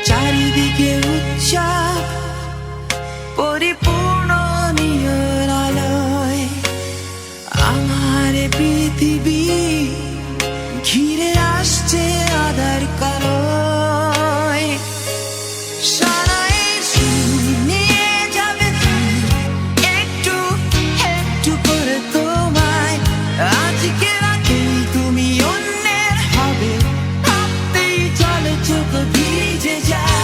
চারিদিকে উৎসব পরিপূর্ণ নিয়র আলোয় আমার পৃথিবী ঘিরে আসছে আধার কালোয়। সারাই নিয়ে যাবে একটু একটু করে তোমায়, আজকে রাতেই তুমি অন্যের হবে, ভাবতেই চলে চোখ ভিজে যায়।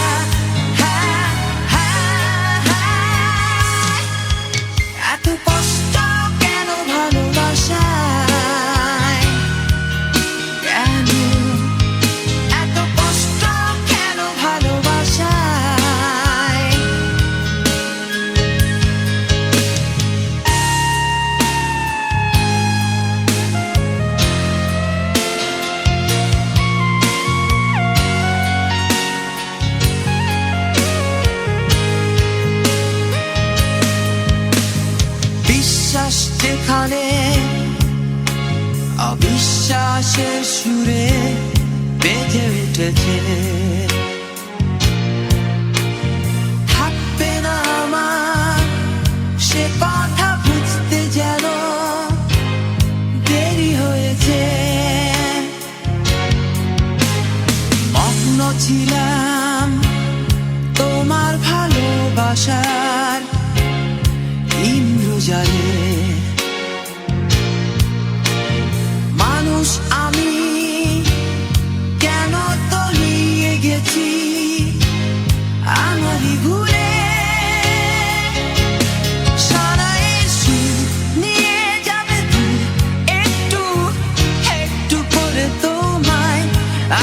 এত কষ্ট কেন ভালোবাসায়, কেন এত কষ্ট কেন ভালোবাসায়। বিশ্বাস যেখানে অবিশ্বাসের সুরে বেজে উঠেছে, থাকবে না আমার সে কথা বুঝতে যেন দেরি হয়েছে। মগ্ন ছিলাম তোমার ভালোবাসার ইন্দ্রজালে, মানুষ আমি কেন তলিয়ে গেছি আমারই ভুলে। সারাই নিয়ে যাবে তুমি একটু একটু করে তোমায়,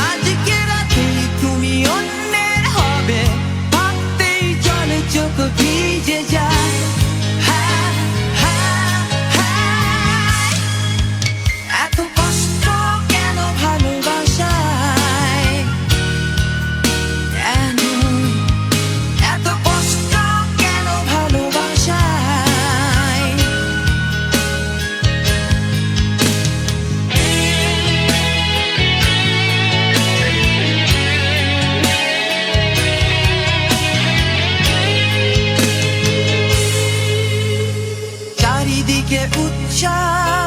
আজকে রাতে তুমি অন্যের হবে, ভাবতেই চলে চোখ ভিজে যায়। এত কষ্ট কেন ভালোবাসায়, কেন এত কষ্ট কেন ভালোবাসায়। চারিদিকে উৎসব